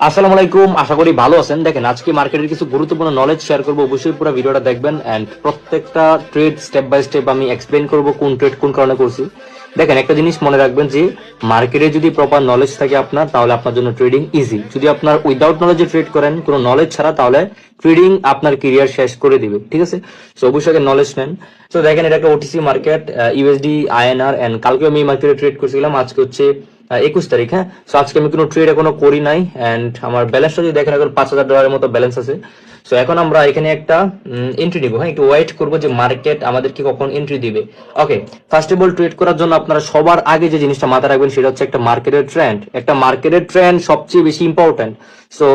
আসসালামু আলাইকুম, আশা করি ভালো আছেন। দেখেন, আজকে মার্কেটের কিছু গুরুত্বপূর্ণ নলেজ শেয়ার করবো, অবশ্যই পুরো ভিডিওটা দেখবেন এন্ড প্রত্যেকটা ট্রেড স্টেপ বাই স্টেপ আমি এক্সপ্লেইন করব কোন ট্রেড কোন কারণে করছি। দেখেন, একটা জিনিস মনে রাখবেন যে মার্কেটে যদি প্রপার নলেজ থাকে আপনার, তাহলে আপনার জন্য ট্রেডিং ইজি। যদি আপনার উইদাউট নলেজে ট্রেড করেন, কোনো নলেজ ছাড়া, তাহলে ট্রেডিং আপনার কেরিয়ার শেষ করে দিবে। ঠিক আছে, তো অবশ্যই আগে নলেজ নেন। তো দেখেন, এটা একটা OTC market, USD INR, and কালকে আমি এই মার্কেটে ট্রেড করছিলাম। আজকে হচ্ছে 21 তারিখ। হ্যাঁ, সো আজকে আমি কোনো ট্রেড এখনো করি নাই এন্ড আমার ব্যালেন্সটা যদি দেখেন, এখন $5,000 মতো ব্যালেন্স আছে। সো এখন আমরা এখানে একটা এন্ট্রি নিব। হ্যাঁ, একটু ওয়েট করবো যে মার্কেট আমাদেরকে কখন এন্ট্রি দিবে। ওকে, ফার্স্ট অফ অল ট্রেড করার জন্য আপনারা সবার আগে যে জিনিসটা মাথায় রাখবেন, সেটা হচ্ছে একটা মার্কেটের ট্রেন্ড। একটা মার্কেটের ট্রেন্ড সবচেয়ে বেশি ইম্পর্টেন্ট। সো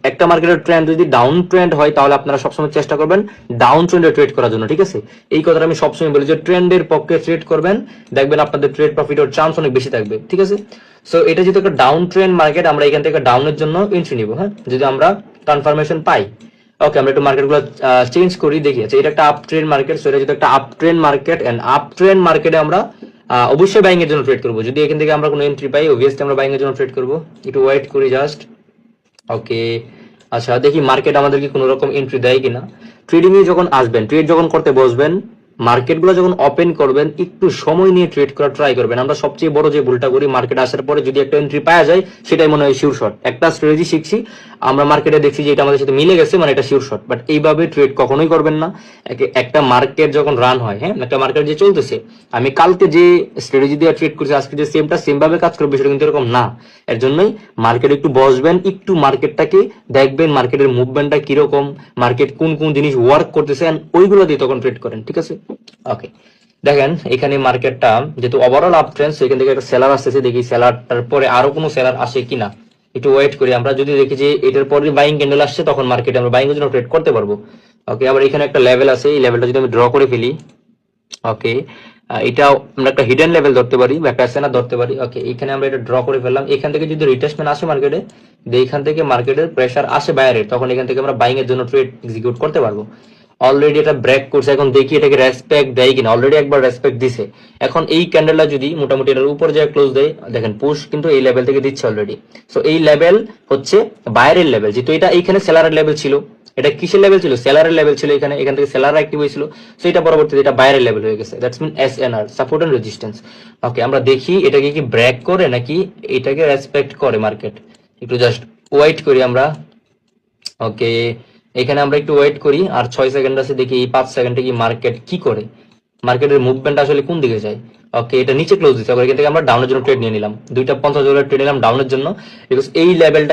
একটা মার্কেটের ট্রেন্ড যদি ডাউন ট্রেন্ড হয়, তাহলে আপনারা সবসময় চেষ্টা করবেন ডাউন ট্রেন্ডে ট্রেড করার জন্য। ঠিক আছে, এই কথাটা আমি সবসময় বলি যে ট্রেন্ডের পক্ষে ট্রেড করবেন, দেখবেন আপনাদের ট্রেড প্রফিটের চান্স অনেক বেশি থাকবে। ঠিক আছে, সো এটা যেহেতু একটা ডাউন ট্রেন্ড মার্কেট, আমরা এখান থেকে ডাউনের জন্য এন্ট্রি নিব। হ্যাঁ, যদি আমরা কনফার্মেশন পাই। ওকে, আমরা একটু মার্কেট গুলো চেঞ্জ করি, দেখি। আচ্ছা, এটা একটা আপ ট্রেন্ড মার্কেট। সো এটা যেহেতু একটা up trend market end up trend মার্কেটে আমরা অবশ্যই বাইং এর জন্য ট্রেড করব। যদি এখান থেকে আমরা কোনো এন্ট্রি পাই, অবভিয়াসলি আমরা বাইং এর জন্য ট্রেড করব। একটু ওয়েট করি জাস্ট। ওকে, আচ্ছা দেখি মার্কেট আমাদেরকে কোনো রকম এন্ট্রি দেয় কিনা। ট্রেডিং এ যখন আসবেন, ট্রেড যখন করতে বসবেন, মার্কেটগুলো যখন ওপেন করবেন, একটু সময় নিয়ে ট্রেড করা ট্রাই করবেন। আমরা সবচেয়ে বড় যে ভুলটা করি, মার্কেট আসার পরে যদি একটা এন্ট্রি পাওয়া যায়, সেটাই মনে হয় শিওর শট। একটা স্ট্র্যাটেজি শিখছি আমরা, মার্কেটে দেখছি যে এটা আমাদের সাথে মিলে গেছে, মানে এটা শিওর শট। বাট এইভাবে ট্রেড কখনোই করবেন না। একটা মার্কেট যখন রান হয়, হ্যাঁ, একটা মার্কেট যে চলতেছে, আমি কালকে যে স্ট্র্যাটেজি দিয়ে ট্রেড করছি, আজকে যে সেম ভাবে কাজ করবে, সেটা কিন্তু এরকম না। এর জন্যই মার্কেটে একটু বসবেন, একটু মার্কেটটাকে দেখবেন, মার্কেটের মুভমেন্টটা কিরকম, মার্কেট কোন কোন জিনিস ওয়ার্ক করতেছে, ওইগুলো দিয়ে তখন ট্রেড করেন। ঠিক আছে, ওকে। দেখেন, এখানে মার্কেটটা যেহেতু ওভারঅল আপ ট্রেন্ড, এখান থেকে একটা সেলার আসতেছে, দেখি সেলারটার পরে আরো কোনো সেলার আসে কিনা। একটু ওয়েট করি। আমরা যদি দেখি যে এটার পরে বাইং ক্যান্ডেল আসছে, তখন মার্কেটে আমরা বাইং এর জন্য ট্রেড করতে পারবো। ওকে, আবার এখানে একটা লেভেল আছে, এই লেভেলটা যদি আমি ড্র করে ফেলি। ওকে, এটা আমরা একটা হিডেন লেভেল ধরতে পারি বা একটা এসএনআর ধরতে পারি। ওকে, এখানে আমরা এটা ড্র করে ফেললাম। এখান থেকে যদি রিটেস্টমেন্ট আসে মার্কেটে, এখান থেকে মার্কেটের প্রেসার আসে বাইরের, তখন এখান থেকে আমরা বাইং এর জন্য ট্রেড এক্সিকিউট করতে পারবো। অলরেডি এটা ব্রেক করছে, এখন দেখি এটাকে রেসপেক্ট দেয় কিনা। অলরেডি একবার রেসপেক্ট দিছে। এখন এই ক্যান্ডেলটা যদি মোটামুটি এটার উপর যায় ক্লোজ দেয়, দেখেন পুশ কিন্তু এই লেভেল থেকে দিচ্ছে অলরেডি। সো এই লেভেল হচ্ছে বাইরের লেভেল। যেহেতু এটা এইখানে সেলারের লেভেল ছিল, এটা কিসের লেভেল ছিল? সেলারের লেভেল ছিল এখানে। এখান থেকে সেলার অ্যাক্টিভ হয়েছিল, সো এটা পরবর্তীতে এটা বাইরের লেভেল হয়ে গেছে। That's mean SNR, support and resistance. Okay, আমরা দেখি এটাকে কি ব্রেক করে নাকি এটাকে রেসপেক্ট করে মার্কেট। একটু জাস্ট ওয়েট করি আমরা। ওকে, এখানে আমরা একটু ওয়েট করি, আর 6 সেকেন্ড আছে, দেখি এই 5 সেকেন্ডে কি মার্কেট কি করে, মার্কেটের মুভমেন্ট আসলে কোন দিকে যায়। ওকে, এটা নিচে ক্লোজ দিচ্ছে। এখান থেকে আমরা ডাউনের জন্য ট্রেড নিয়ে নিলাম, $2.50 ট্রেড নিলাম ডাউনের জন্য, বিকজ এই লেভেলটা